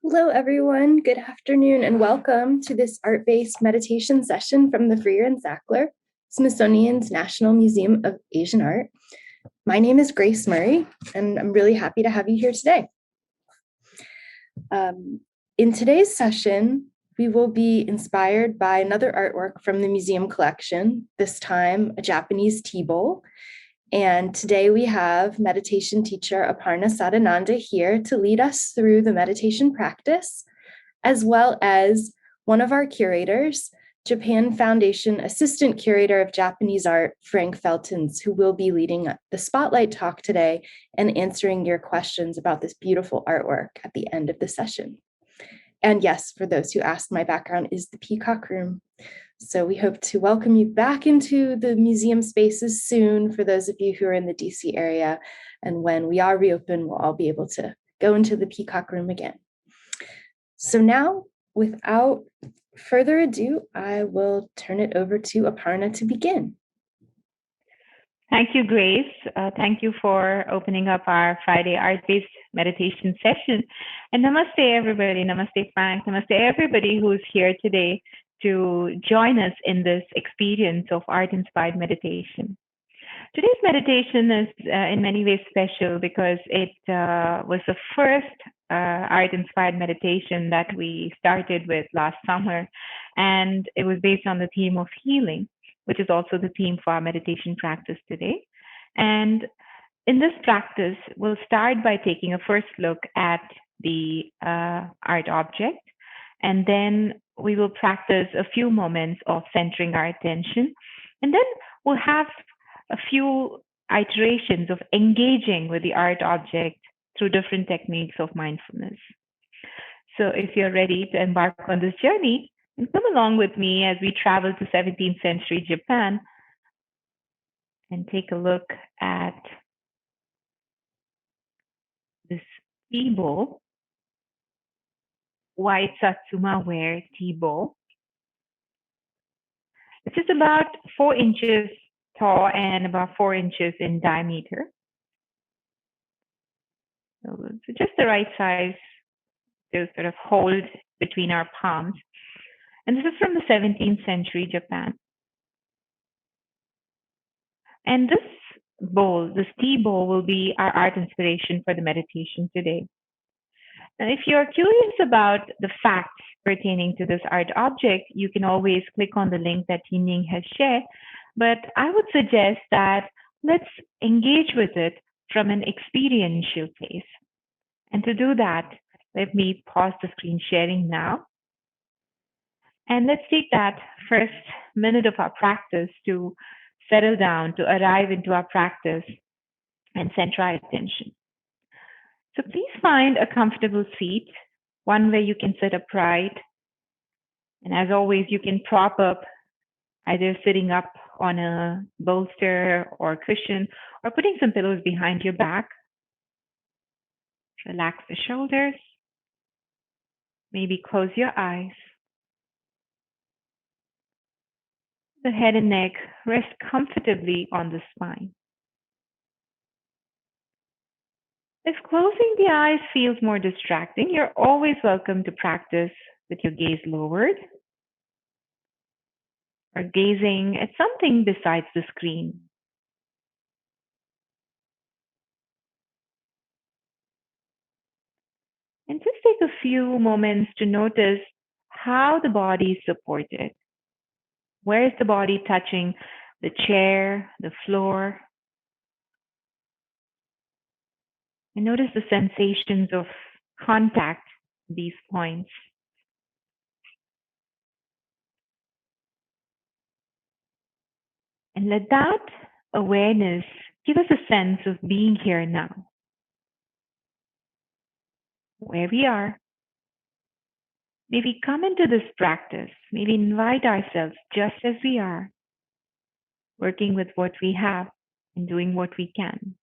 Hello, everyone. Good afternoon, and welcome to this art-based meditation session from the Freer and Sackler, Smithsonian's National Museum of Asian Art. My name is Grace Murray, and I'm really happy to have you here today. In today's session, we will be inspired by another artwork from the museum collection, this time a Japanese tea bowl. And today we have meditation teacher Aparna Sadananda here to lead us through the meditation practice, as well as one of our curators, Japan Foundation Assistant Curator of Japanese Art, Frank Feltens, who will be leading the spotlight talk today and answering your questions about this beautiful artwork at the end of the session. And yes, for those who asked, my background is the Peacock Room. So we hope to welcome you back into the museum spaces soon for those of you who are in the DC area. And when we are reopened, we'll all be able to go into the Peacock Room again. So now, without further ado, I will turn it over to Aparna to begin. Thank you, Grace. Thank you for opening up our Friday art-based meditation session. And namaste, everybody. Namaste, Frank. Namaste, everybody who's here today to join us in this experience of art-inspired meditation. Today's meditation is in many ways special because it was the first art-inspired meditation that we started with last summer. And it was based on the theme of healing, which is also the theme for our meditation practice today. And in this practice, we'll start by taking a first look at the art object, and then we will practice a few moments of centering our attention, and then we'll have a few iterations of engaging with the art object through different techniques of mindfulness. So if you're ready to embark on this journey, and come along with me as we travel to 17th century Japan and take a look at this tea bowl, white Satsuma Ware tea bowl. It's just about 4 inches tall and about 4 inches in diameter. So just the right size to sort of hold between our palms. And this is from the 17th century Japan. And this bowl, this tea bowl, will be our art inspiration for the meditation today. And if you're curious about the facts pertaining to this art object, you can always click on the link that Ning has shared. But I would suggest that let's engage with it from an experiential place. And to do that, let me pause the screen sharing now. And let's take that first minute of our practice to settle down, to arrive into our practice and center our attention. So please find a comfortable seat, one where you can sit upright. And as always, you can prop up, either sitting up on a bolster or cushion, or putting some pillows behind your back. Relax the shoulders. Maybe close your eyes. The head and neck rest comfortably on the spine. If closing the eyes feels more distracting, you're always welcome to practice with your gaze lowered or gazing at something besides the screen. And just take a few moments to notice how the body is supported. Where is the body touching the chair, the floor? And notice the sensations of contact at these points. And let that awareness give us a sense of being here now, where we are. Maybe come into this practice, maybe invite ourselves just as we are, working with what we have and doing what we can.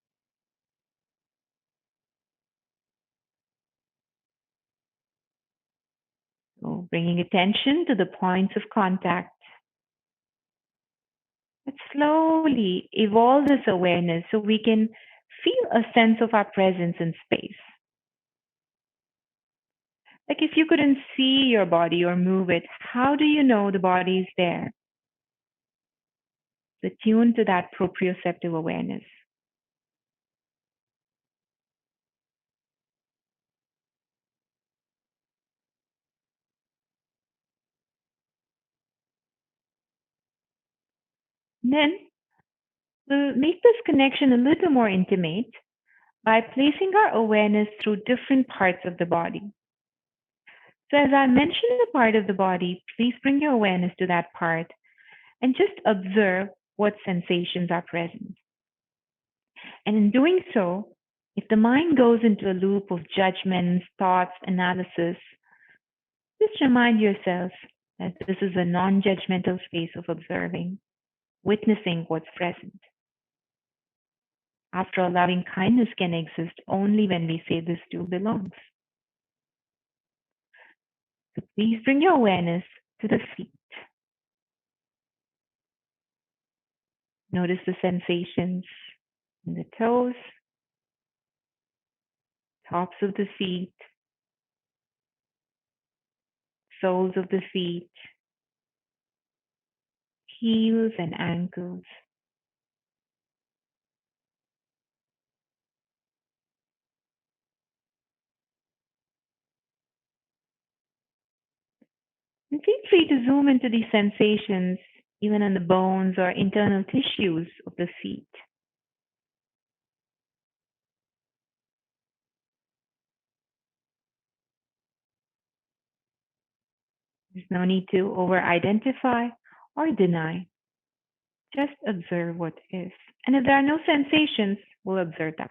So bringing attention to the points of contact. Let's slowly evolve this awareness so we can feel a sense of our presence in space. Like if you couldn't see your body or move it, how do you know the body is there? So tune to that proprioceptive awareness. And then we'll make this connection a little more intimate by placing our awareness through different parts of the body. So, as I mentioned a part of the body, please bring your awareness to that part and just observe what sensations are present. And in doing so, if the mind goes into a loop of judgments, thoughts, analysis, just remind yourself that this is a non judgmental space of observing, witnessing what's present. After all, loving kindness can exist only when we say this too belongs. So please bring your awareness to the feet. Notice the sensations in the toes, tops of the feet, soles of the feet, heels and ankles. And feel free to zoom into these sensations, even on the bones or internal tissues of the feet. There's no need to over identify or deny. Just observe what is. And if there are no sensations, we'll observe that.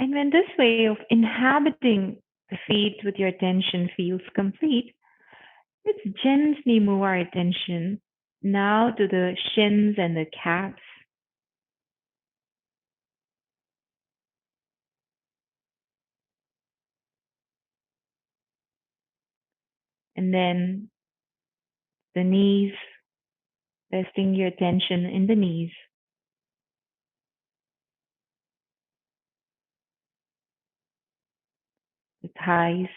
And when this way of inhabiting the feet with your attention feels complete, let's gently move our attention now to the shins and the calves. And then the knees, resting your attention in the knees. The thighs,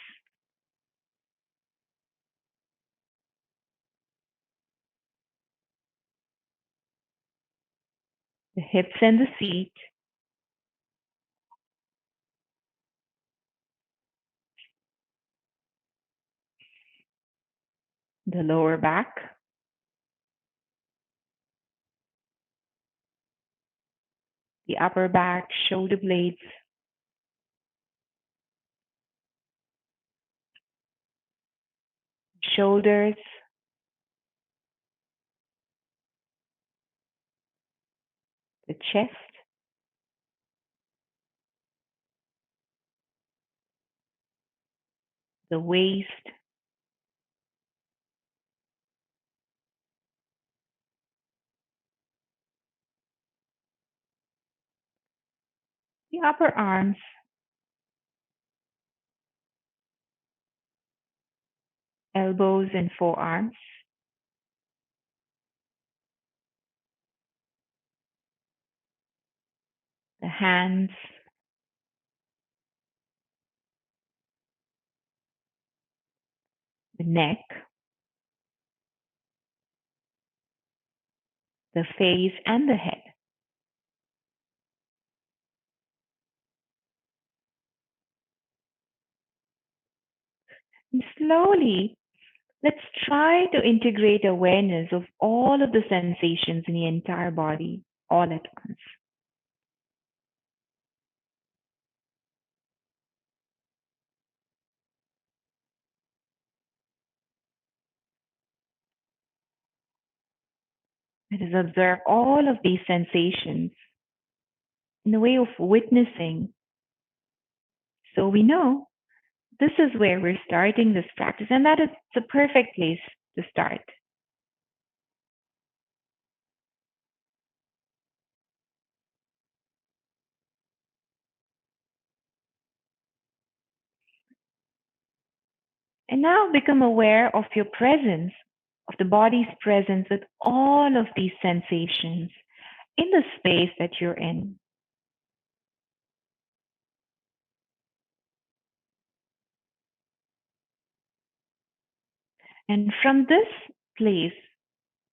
the hips and the feet, the lower back, the upper back, shoulder blades, shoulders, the chest, the waist, the upper arms, elbows and forearms, the hands, the neck, the face, and the head. And slowly, let's try to integrate awareness of all of the sensations in the entire body all at once. Let us observe all of these sensations in the way of witnessing. So we know this is where we're starting this practice, and that is the perfect place to start. And now become aware of your presence of the body's presence with all of these sensations in the space that you're in. And from this place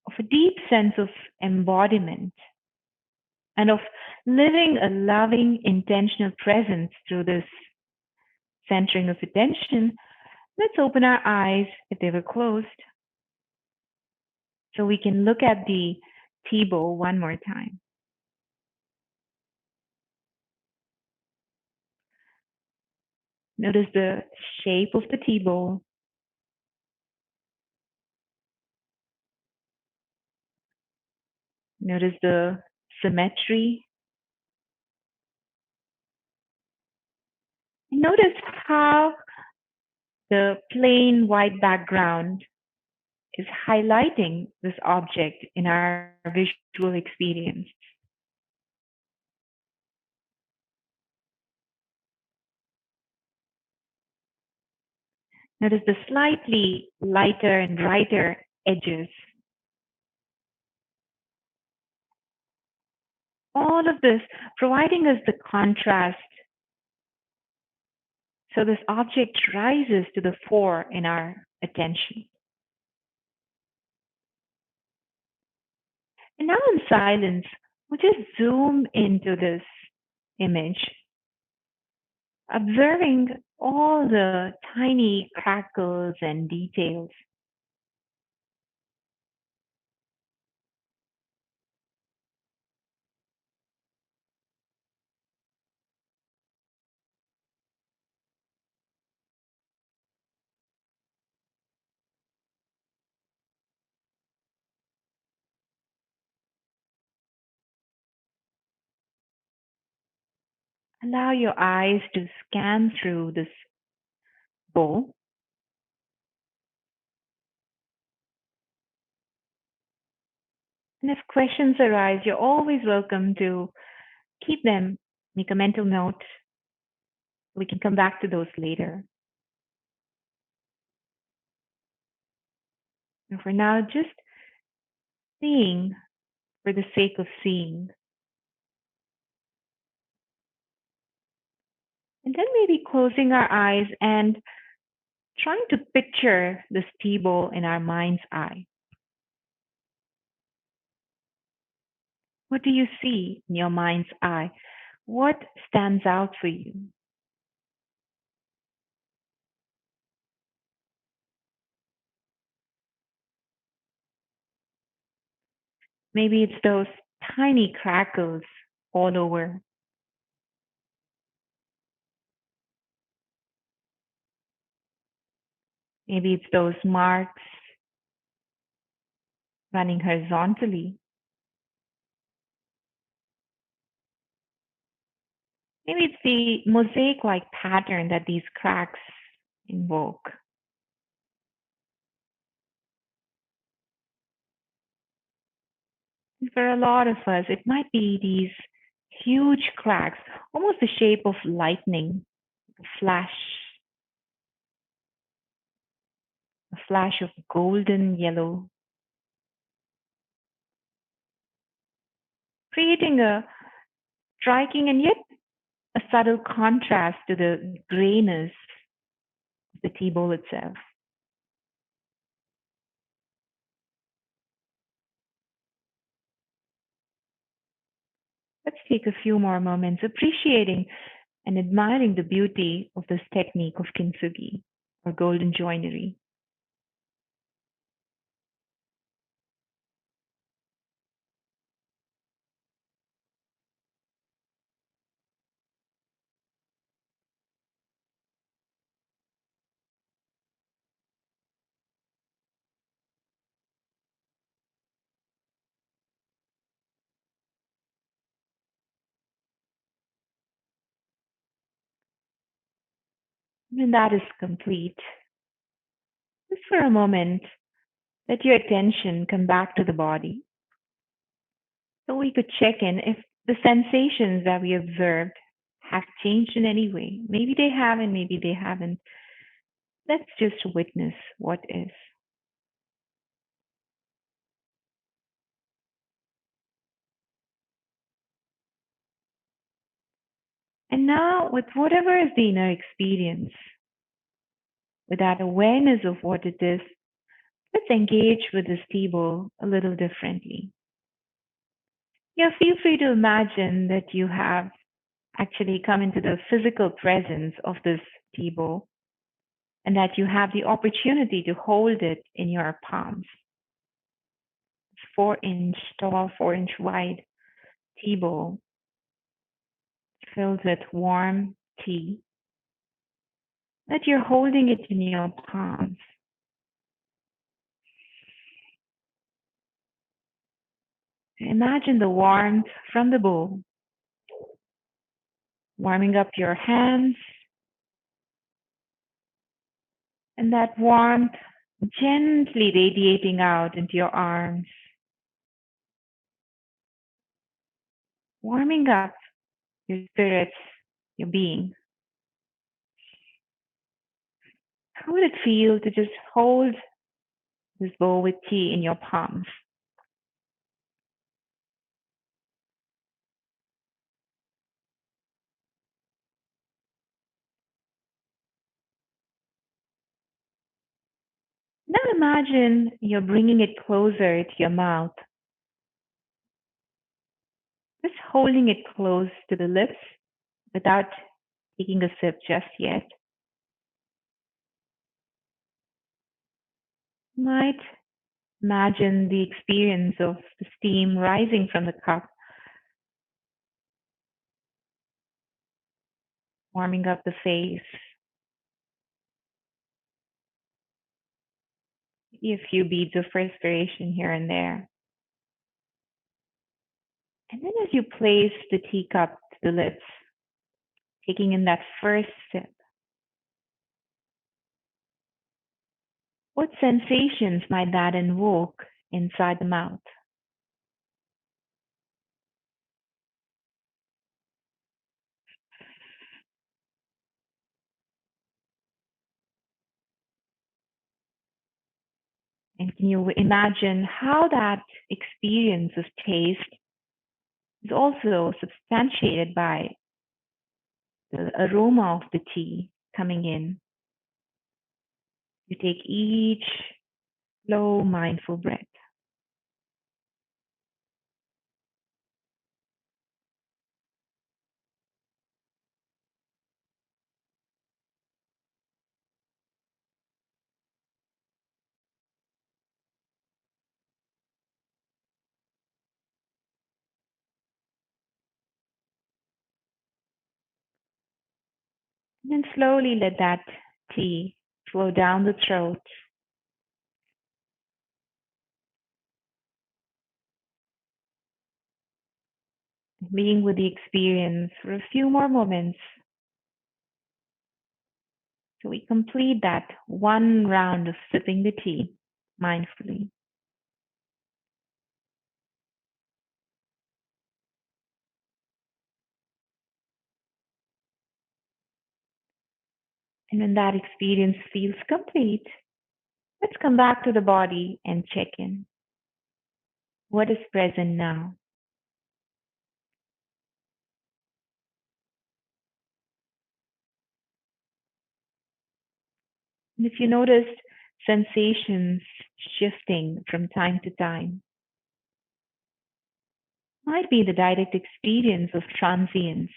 of a deep sense of embodiment and of living a loving, intentional presence through this centering of attention, let's open our eyes if they were closed so we can look at the tea bowl one more time. Notice the shape of the tea bowl. Notice the symmetry. Notice how the plain white background is highlighting this object in our visual experience. Notice the slightly lighter and brighter edges. All of this providing us the contrast so this object rises to the fore in our attention. And now in silence, we'll just zoom into this image, observing all the tiny crackles and details. Allow your eyes to scan through this bowl. And if questions arise, you're always welcome to keep them, make a mental note. We can come back to those later. And for now, just seeing for the sake of seeing. And then maybe closing our eyes and trying to picture this tea bowl in our mind's eye. What do you see in your mind's eye? What stands out for you? Maybe it's those tiny crackles all over. Maybe it's those marks running horizontally. Maybe it's the mosaic like pattern that these cracks invoke. And for a lot of us, it might be these huge cracks, almost the shape of lightning, flash, a flash of golden yellow, creating a striking and yet a subtle contrast to the grayness of the tea bowl itself. Let's take a few more moments appreciating and admiring the beauty of this technique of kintsugi or golden joinery. When that is complete, just for a moment, let your attention come back to the body so we could check in if the sensations that we observed have changed in any way. Maybe they have and maybe they haven't. Let's just witness what is. And now, with whatever is the inner experience, with that awareness of what it is, let's engage with this table a little differently. Yeah, feel free to imagine that you have actually come into the physical presence of this table and that you have the opportunity to hold it in your palms. It's 4-inch tall, 4-inch wide table filled with warm tea that you're holding it in your palms. Imagine the warmth from the bowl warming up your hands and that warmth gently radiating out into your arms, warming up your spirits, your being. How would it feel to just hold this bowl with tea in your palms? Now imagine you're bringing it closer to your mouth, just holding it close to the lips without taking a sip just yet. You might imagine the experience of the steam rising from the cup, warming up the face, maybe a few beads of perspiration here and there. And then as you place the teacup to the lips, taking in that first sip, what sensations might that invoke inside the mouth? And can you imagine how that experience of taste is also substantiated by the aroma of the tea coming in? You take each slow, mindful breath. And then slowly let that tea flow down the throat, being with the experience for a few more moments. So we complete that one round of sipping the tea mindfully. And when that experience feels complete, let's come back to the body and check in. What is present now? And if you noticed sensations shifting from time to time, might be the direct experience of transience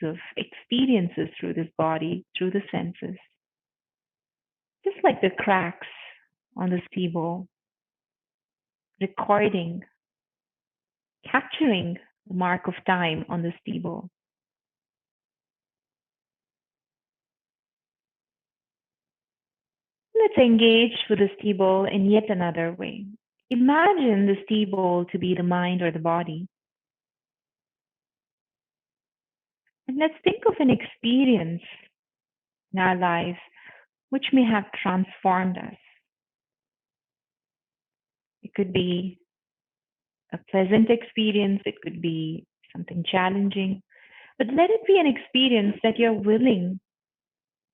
of experiences through this body, through the senses. Just like the cracks on the table, recording, capturing the mark of time on this table. Let's engage with this table in yet another way. Imagine this table to be the mind or the body. And let's think of an experience in our lives which may have transformed us. It could be a pleasant experience, it could be something challenging, but let it be an experience that you're willing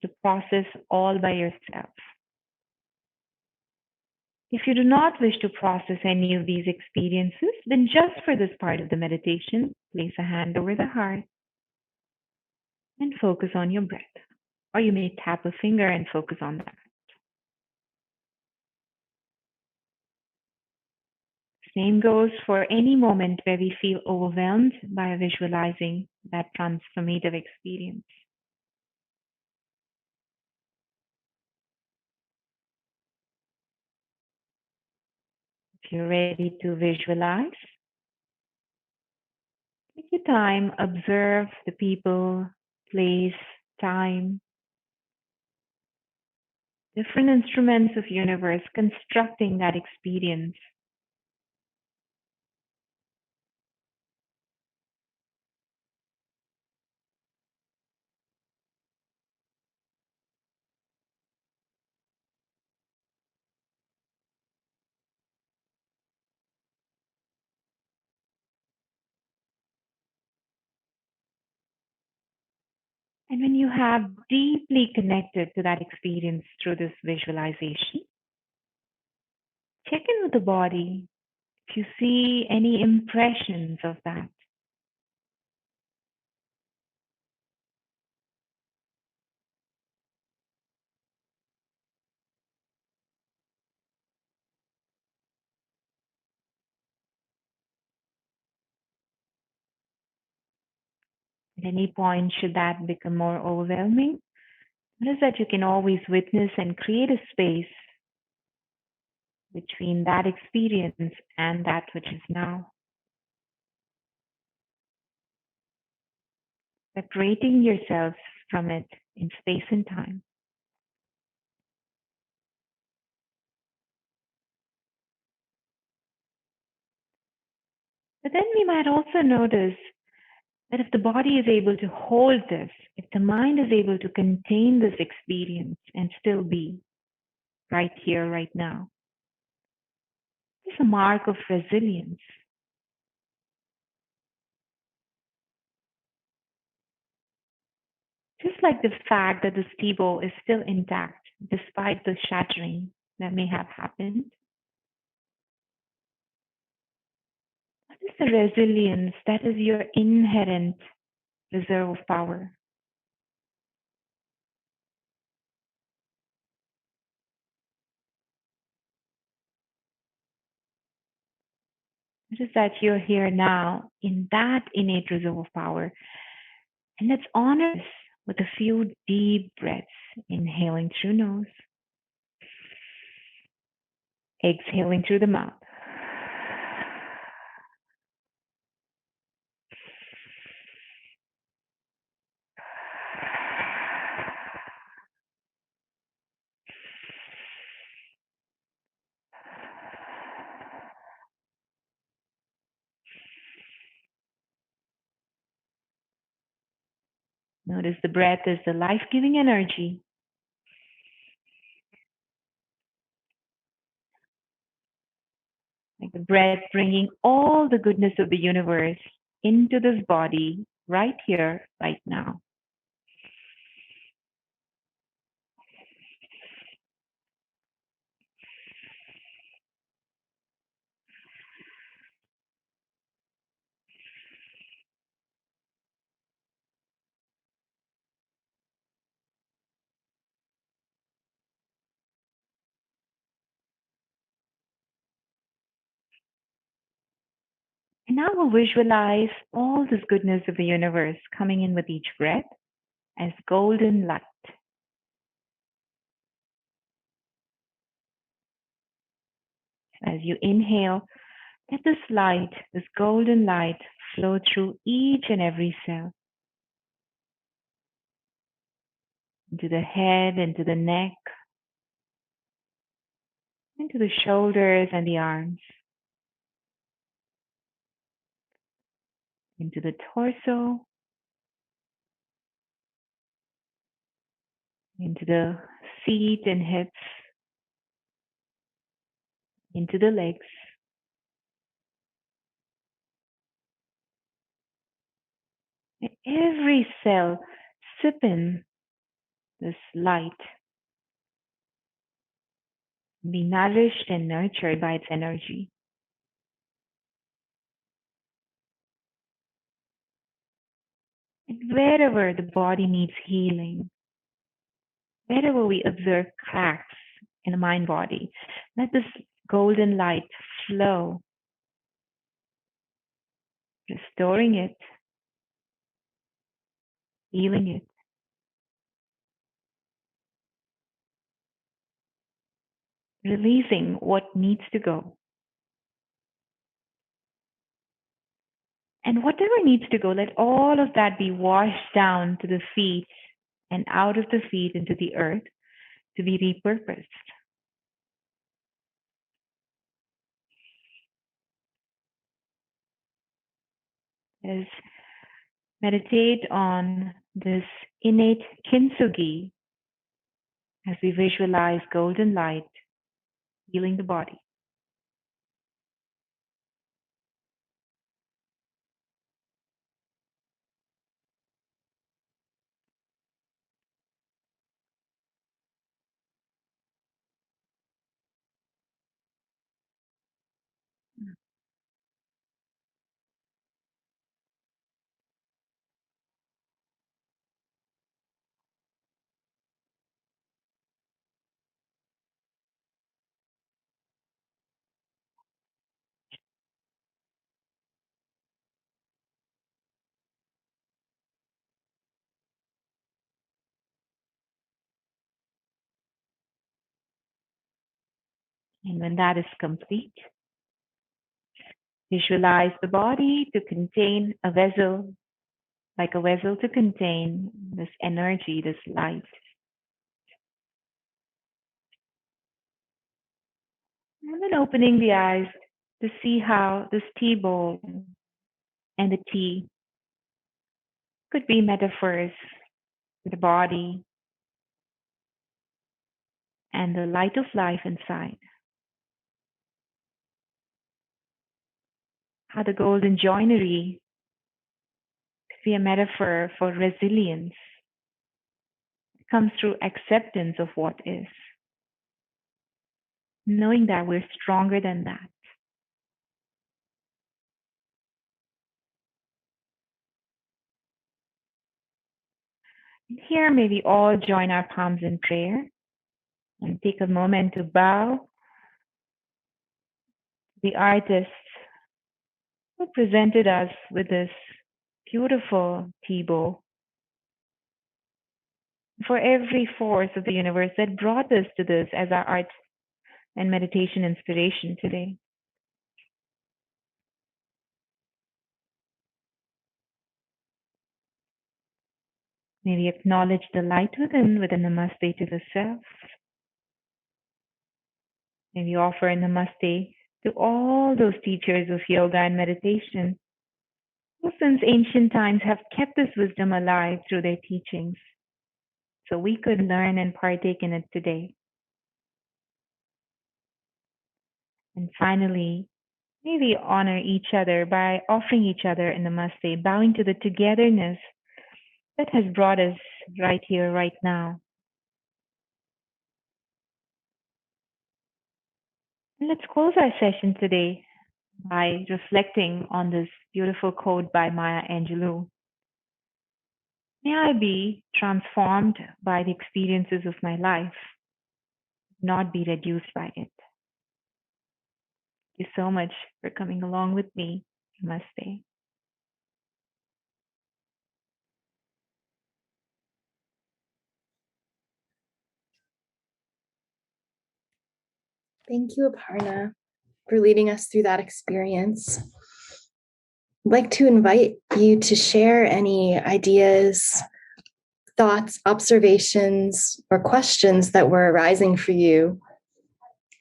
to process all by yourself. If you do not wish to process any of these experiences, then just for this part of the meditation, place a hand over the heart and focus on your breath. Or you may tap a finger and focus on that. Same goes for any moment where we feel overwhelmed by visualizing that transformative experience. If you're ready to visualize, take your time, observe the people, place, time, different instruments of universe constructing that experience. And when you have deeply connected to that experience through this visualization, check in with the body if you see any impressions of that. At any point, should that become more overwhelming, notice that you can always witness and create a space between that experience and that which is now, separating yourself from it in space and time. But then we might also notice that if the body is able to hold this, if the mind is able to contain this experience and still be right here, right now, it's a mark of resilience. Just like the fact that the steeple is still intact despite the shattering that may have happened. What is the resilience that is your inherent reserve of power? It is that you're here now in that innate reserve of power. And let's honor this with a few deep breaths, inhaling through nose, exhaling through the mouth. Notice the breath is the life-giving energy. Like the breath bringing all the goodness of the universe into this body right here, right now. And now we'll visualize all this goodness of the universe coming in with each breath as golden light. As you inhale, let this light, this golden light, flow through each and every cell. Into the head, into the neck, into the shoulders and the arms. Into the torso, into the feet and hips, into the legs. And every cell sip in this light, be nourished and nurtured by its energy. And wherever the body needs healing, wherever we observe cracks in the mind body, let this golden light flow, restoring it, healing it, releasing what needs to go. And whatever needs to go, let all of that be washed down to the feet and out of the feet into the earth to be repurposed. As meditate on this innate kintsugi as we visualize golden light healing the body. And when that is complete, visualize the body to contain a vessel, like a vessel to contain this energy, this light. And then opening the eyes to see how this tea bowl and the tea could be metaphors for the body and the light of life inside. How the golden joinery could be a metaphor for resilience. It comes through acceptance of what is, knowing that we're stronger than that. And here, may we all join our palms in prayer and take a moment to bow the artists who presented us with this beautiful tea bowl, for every force of the universe that brought us to this as our art and meditation inspiration today. May we acknowledge the light within with a namaste to the self. May we offer a namaste to all those teachers of yoga and meditation who since ancient times have kept this wisdom alive through their teachings, so we could learn and partake in it today. And finally, may we honor each other by offering each other a namaste, bowing to the togetherness that has brought us right here, right now. And let's close our session today by reflecting on this beautiful quote by Maya Angelou. May I be transformed by the experiences of my life, not be reduced by it. Thank you so much for coming along with me. Namaste. Thank you, Aparna, for leading us through that experience. I'd like to invite you to share any ideas, thoughts, observations, or questions that were arising for you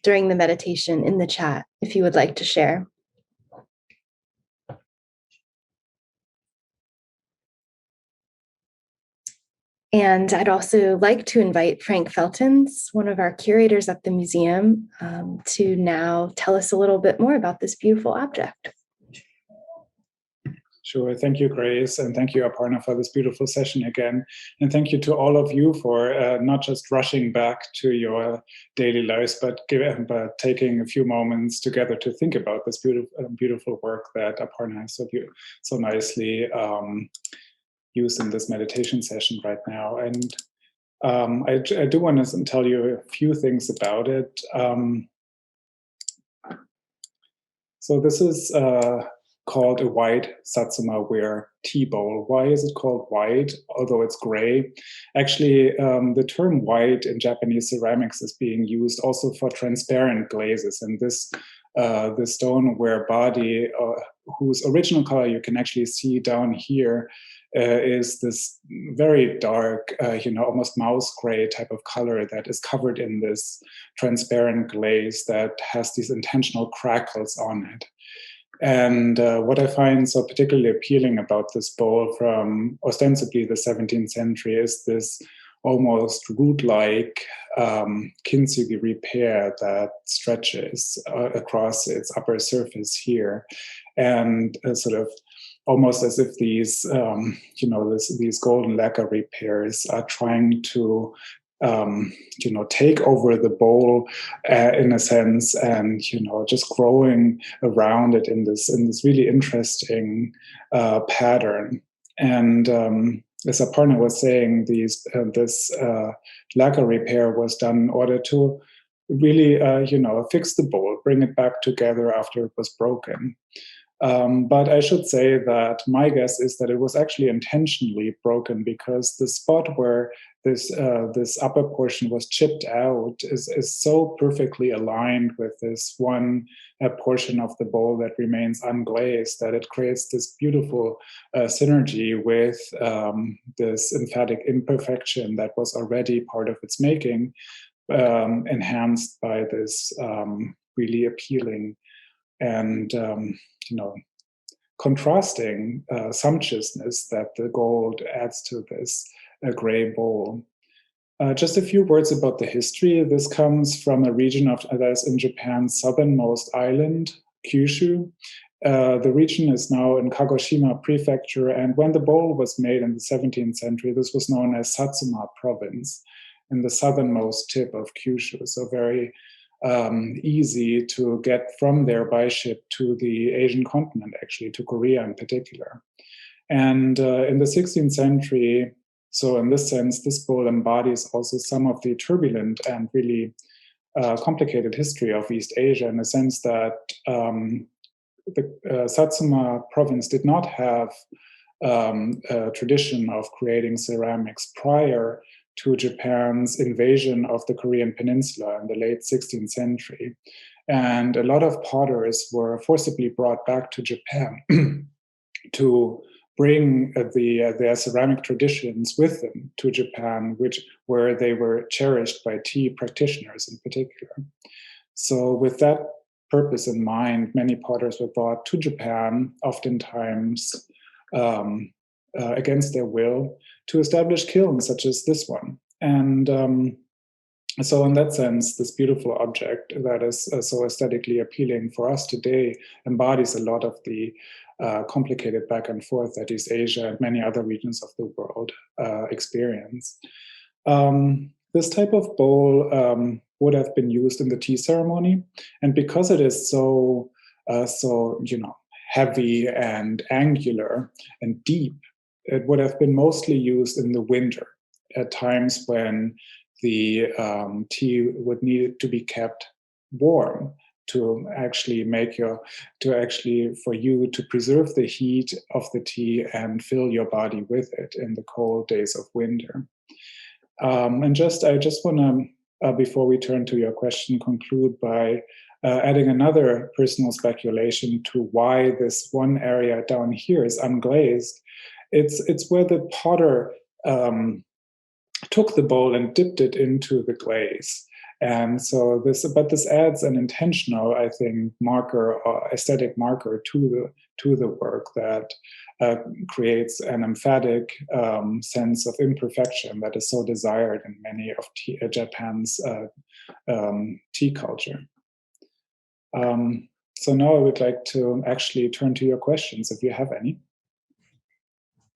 during the meditation in the chat, if you would like to share. And I'd also like to invite Frank Feltens, one of our curators at the museum, to now tell us a little bit more about this beautiful object. Sure. Thank you, Grace, and thank you, Aparna, for this beautiful session again. And thank you to all of you for not just rushing back to your daily lives, but taking a few moments together to think about this beautiful work that Aparna has so nicely use in this meditation session right now. And I do want to tell you a few things about it. So this is called a white Satsuma Ware tea bowl. Why is it called white, although it's gray? Actually, the term white in Japanese ceramics is being used also for transparent glazes. And this the stoneware body, whose original color you can actually see down here, is this very dark, almost mouse gray type of color that is covered in this transparent glaze that has these intentional crackles on it. And what I find so particularly appealing about this bowl from ostensibly the 17th century is this almost root-like kintsugi repair that stretches across its upper surface here, and sort of almost as if these, these golden lacquer repairs are trying to take over the bowl in a sense, and just growing around it in this really interesting pattern. And as a partner was saying, this lacquer repair was done in order to really fix the bowl, bring it back together after it was broken. But I should say that my guess is that it was actually intentionally broken, because the spot where this upper portion was chipped out is so perfectly aligned with this one portion of the bowl that remains unglazed, that it creates this beautiful synergy with this emphatic imperfection that was already part of its making, enhanced by this really appealing and contrasting sumptuousness that the gold adds to this gray bowl. Just a few words about the history. This comes from a region that is in Japan's southernmost island, Kyushu. The region is now in Kagoshima Prefecture, and when the bowl was made in the 17th century, this was known as Satsuma Province, in the southernmost tip of Kyushu, so very easy to get from there by ship to the Asian continent, actually, to Korea in particular. And in the 16th century, so in this sense, this bowl embodies also some of the turbulent and really complicated history of East Asia, in the sense that the Satsuma province did not have a tradition of creating ceramics prior to Japan's invasion of the Korean peninsula in the late 16th century. And a lot of potters were forcibly brought back to Japan to bring their ceramic traditions with them to Japan, where they were cherished by tea practitioners in particular. So with that purpose in mind, many potters were brought to Japan, oftentimes against their will, to establish kilns such as this one. And so in that sense, this beautiful object that is so aesthetically appealing for us today embodies a lot of the complicated back and forth that East Asia and many other regions of the world experience. This type of bowl would have been used in the tea ceremony, and because it is so heavy and angular and deep, it would have been mostly used in the winter, at times when the tea would need to be kept warm to actually for you to preserve the heat of the tea and fill your body with it in the cold days of winter. I just want to, before we turn to your question, conclude by adding another personal speculation to why this one area down here is unglazed. It's where the potter took the bowl and dipped it into the glaze. And so this adds an intentional, I think, marker or aesthetic marker to the work that creates an emphatic sense of imperfection that is so desired in many of Japan's tea culture. So now I would like to actually turn to your questions, if you have any.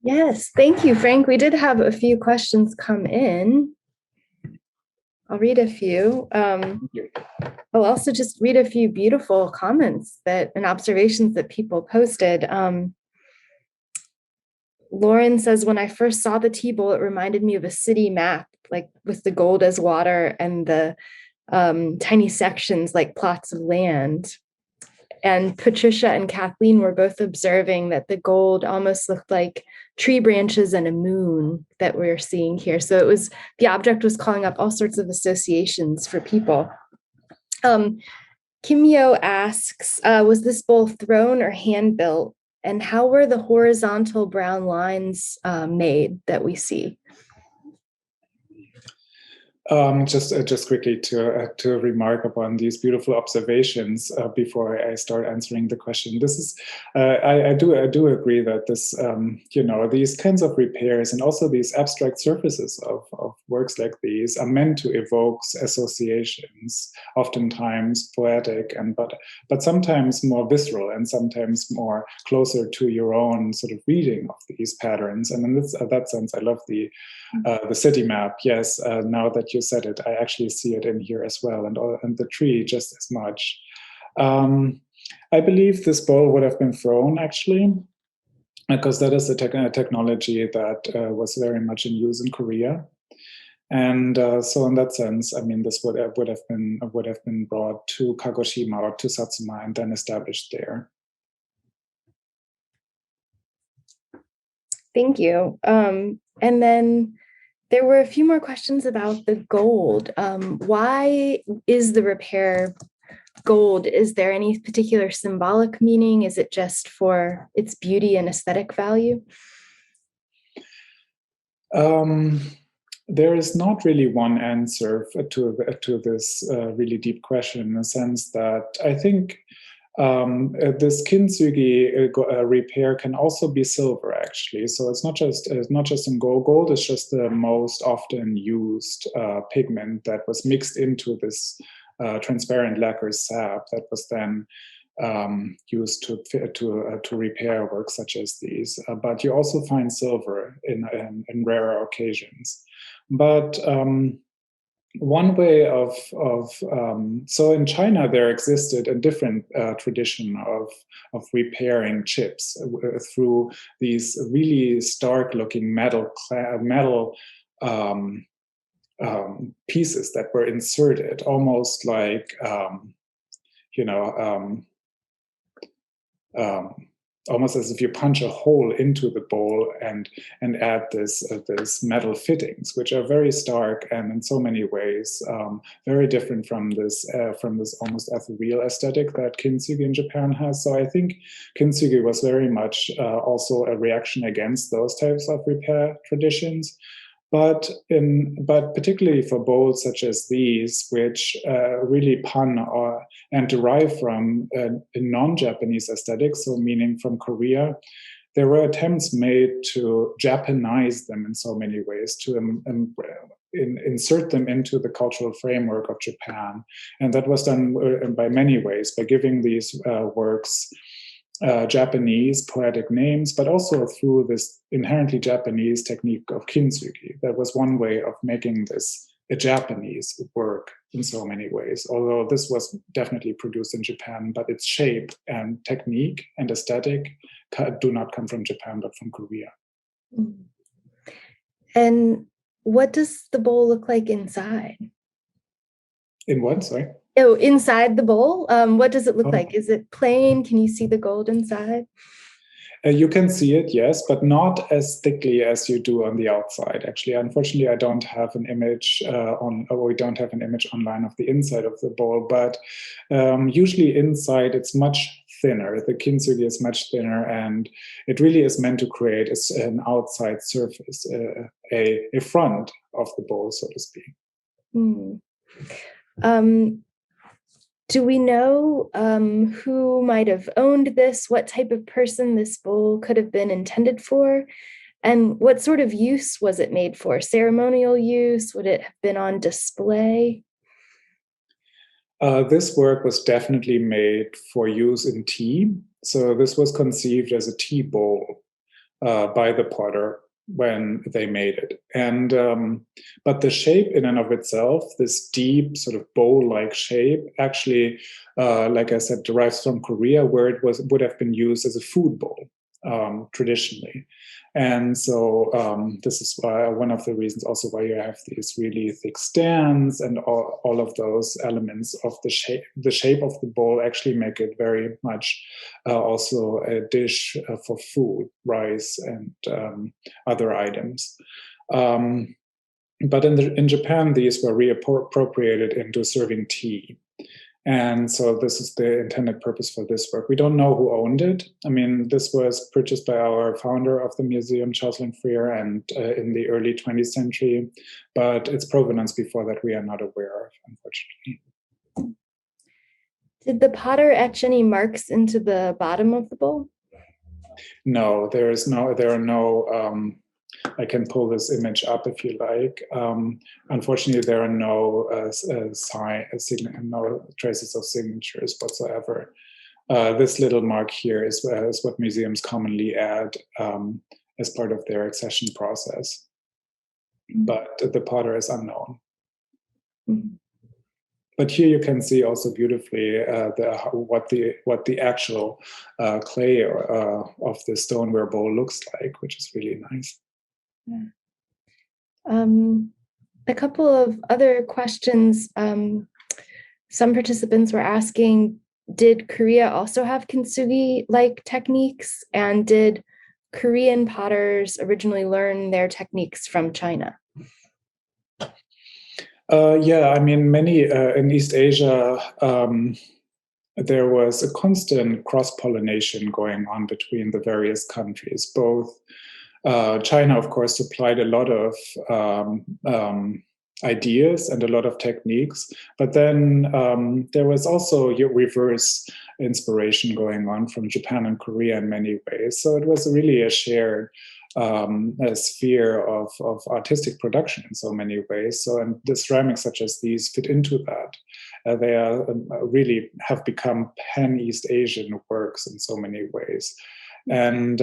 Yes, thank you, Frank. We did have a few questions come in. I'll read a few. I'll also just read a few beautiful comments and observations that people posted. Lauren says, when I first saw the tea bowl, it reminded me of a city map, like with the gold as water and the tiny sections like plots of land. And Patricia and Kathleen were both observing that the gold almost looked like tree branches and a moon that we're seeing here. So it was, the object was calling up all sorts of associations for people. Kimio asks, was this bowl thrown or hand built? And how were the horizontal brown lines made that we see? Just quickly to remark upon these beautiful observations before I start answering the question. This is I do agree that this these kinds of repairs and also these abstract surfaces of works like these are meant to evoke associations, oftentimes poetic but sometimes more visceral and sometimes more closer to your own sort of reading of these patterns. And in that sense, I love the city map. Yes, now that you said it, I actually see it in here as well, and the tree just as much. I believe this bowl would have been thrown actually, because that is a technology that was very much in use in Korea, and so in that sense, I mean, this would have been brought to Kagoshima or to Satsuma and then established there. Thank you. And then there were a few more questions about the gold. Why is the repair gold? Is there any particular symbolic meaning? Is it just for its beauty and aesthetic value? There is not really one answer to this really deep question, in the sense that I think this kintsugi repair can also be silver, actually. So it's not just in gold. Gold is just the most often used pigment that was mixed into this transparent lacquer sap that was then used to repair works such as these. But you also find silver in rarer occasions. But one way of so in China there existed a different tradition of repairing chips through these really stark looking metal pieces that were inserted, almost like almost as if you punch a hole into the bowl and add this metal fittings, which are very stark and in so many ways very different from this almost ethereal aesthetic that kintsugi in Japan has. So I think kintsugi was very much also a reaction against those types of repair traditions. But particularly for bowls such as these, which really pun and derive from a non-Japanese aesthetic, so meaning from Korea, there were attempts made to Japanize them in so many ways, to insert them into the cultural framework of Japan. And that was done by many ways, by giving these works Japanese poetic names, but also through this inherently Japanese technique of kintsugi. That was one way of making this a Japanese work in so many ways, although this was definitely produced in Japan, but its shape and technique and aesthetic do not come from Japan, but from Korea. And what does the bowl look like inside? In what, sorry? Oh, inside the bowl? What does it look like? Is it plain? Can you see the gold inside? You can see it, yes, but not as thickly as you do on the outside. Actually, unfortunately, I don't have an image we don't have an image online of the inside of the bowl, but usually inside it's much thinner. The kintsugi is much thinner, and it really is meant to create an outside surface, a front of the bowl, so to speak. Do we know who might have owned this? What type of person this bowl could have been intended for? And what sort of use was it made for? Ceremonial use? Would it have been on display? This work was definitely made for use in tea. So this was conceived as a tea bowl by the potter when they made it. And but the shape in and of itself, this deep sort of bowl-like shape, actually, like I said, derives from Korea, where it would have been used as a food bowl. traditionally. And so this is why one of the reasons also why you have these really thick stands and all of those elements of the shape of the bowl actually make it very much also a dish for food, rice and other items. But in Japan, these were reappropriated into serving tea. And so this is the intended purpose for this work. We don't know who owned it. I mean, this was purchased by our founder of the museum, Jocelyn Freer, and in the early 20th century, but its provenance before that we are not aware of, unfortunately. Did the potter etch any marks into the bottom of the bowl? No, there are no, I can pull this image up if you like. Unfortunately, there are no no traces of signatures whatsoever. This little mark here is what museums commonly add as part of their accession process. But the potter is unknown. But here you can see also beautifully what the actual clay of the stoneware bowl looks like, which is really nice. A couple of other questions. Some participants were asking, did Korea also have kintsugi-like techniques? And did Korean potters originally learn their techniques from China? Yeah, I mean, many in East Asia, there was a constant cross-pollination going on between the various countries. Both China, of course, supplied a lot of ideas and a lot of techniques, but then there was also reverse inspiration going on from Japan and Korea in many ways. So it was really a shared a sphere of artistic production in so many ways. So, and the ceramics such as these fit into that. They are really have become pan-East Asian works in so many ways. And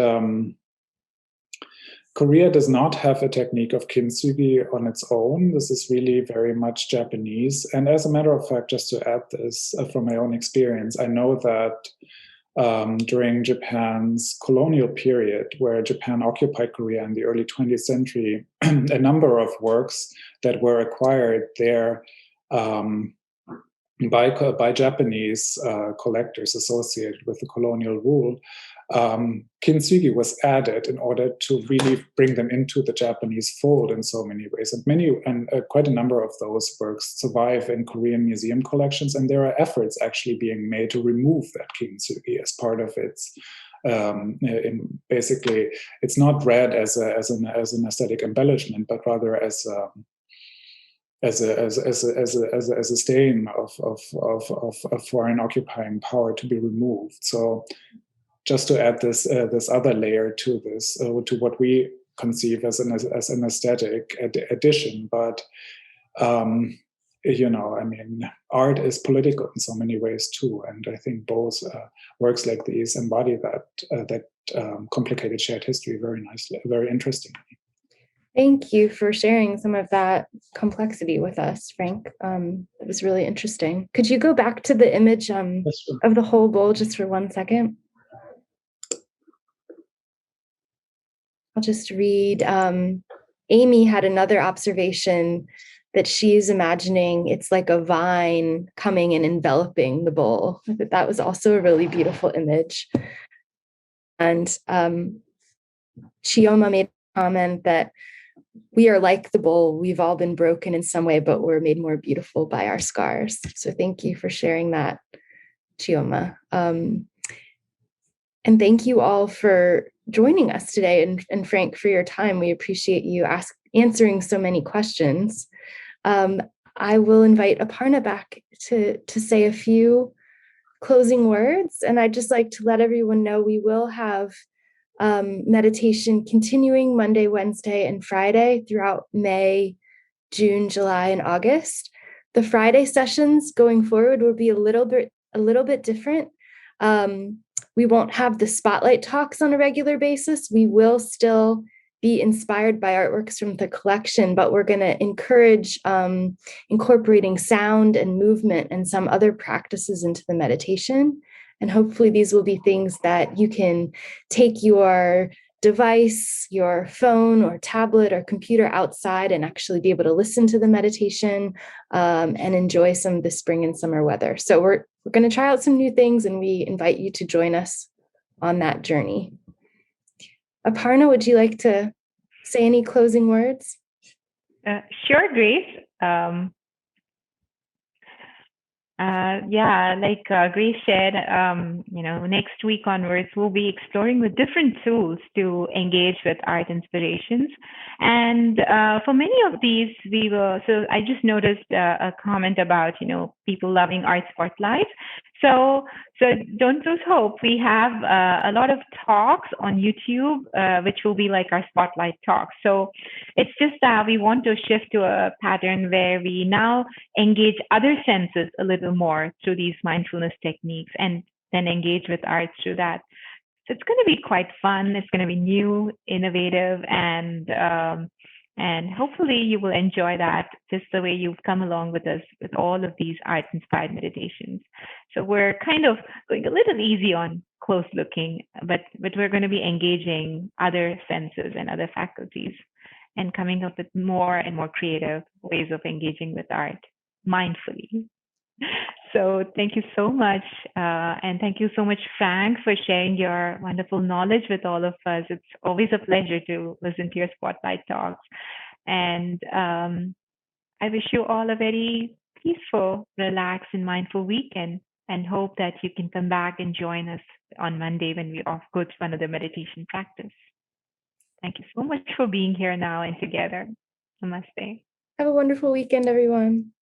Korea does not have a technique of kintsugi on its own. This is really very much Japanese. And as a matter of fact, just to add this from my own experience, I know that during Japan's colonial period, where Japan occupied Korea in the early 20th century, a number of works that were acquired there by Japanese collectors associated with the colonial rule, kintsugi was added in order to really bring them into the Japanese fold in so many ways. And quite a number of those works survive in Korean museum collections, and there are efforts actually being made to remove that kintsugi as part of its. Basically, it's not read as an aesthetic embellishment, but rather as a stain of foreign occupying power to be removed. So, just to add this other layer to this, to what we conceive as an aesthetic addition, but you know, I mean, art is political in so many ways too, and I think both works like these embody that complicated shared history very nicely, very interestingly. Thank you for sharing some of that complexity with us, Frank. It was really interesting. Could you go back to the image of the whole bowl just for 1 second? I'll just read. Amy had another observation that she's imagining it's like a vine coming and enveloping the bowl. I thought that was also a really beautiful image. And Chioma made a comment that we are like the bowl. We've all been broken in some way, but we're made more beautiful by our scars. So thank you for sharing that, Chioma. And thank you all for joining us today, and Frank, for your time. We appreciate you answering so many questions. I will invite Aparna back to say a few closing words, and I'd just like to let everyone know we will have meditation continuing Monday, Wednesday, and Friday throughout May, June, July, and August. The Friday sessions going forward will be a little bit different. We won't have the spotlight talks on a regular basis. We will still be inspired by artworks from the collection, but we're going to encourage incorporating sound and movement and some other practices into the meditation. And hopefully these will be things that you can take your device, your phone or tablet or computer outside and actually be able to listen to the meditation and enjoy some of the spring and summer weather. So we're going to try out some new things, and we invite you to join us on that journey. Aparna, would you like to say any closing words? Sure, Grace. Like Grace said, next week onwards, we'll be exploring the different tools to engage with art inspirations. And for many of these, so I just noticed a comment about, people loving art spotlights. So don't lose hope. We have a lot of talks on YouTube, which will be like our spotlight talks. So it's just that we want to shift to a pattern where we now engage other senses a little more through these mindfulness techniques, and then engage with art through that. So it's going to be quite fun. It's going to be new, innovative, and hopefully you will enjoy that just the way you've come along with us with all of these art-inspired meditations. So we're kind of going a little easy on close looking, but we're going to be engaging other senses and other faculties and coming up with more and more creative ways of engaging with art mindfully. So thank you so much. And thank you so much, Frank, for sharing your wonderful knowledge with all of us. It's always a pleasure to listen to your spotlight talks. And I wish you all a very peaceful, relaxed, and mindful weekend, and hope that you can come back and join us on Monday when we go to another meditation practice. Thank you so much for being here now and together. Namaste. Have a wonderful weekend, everyone.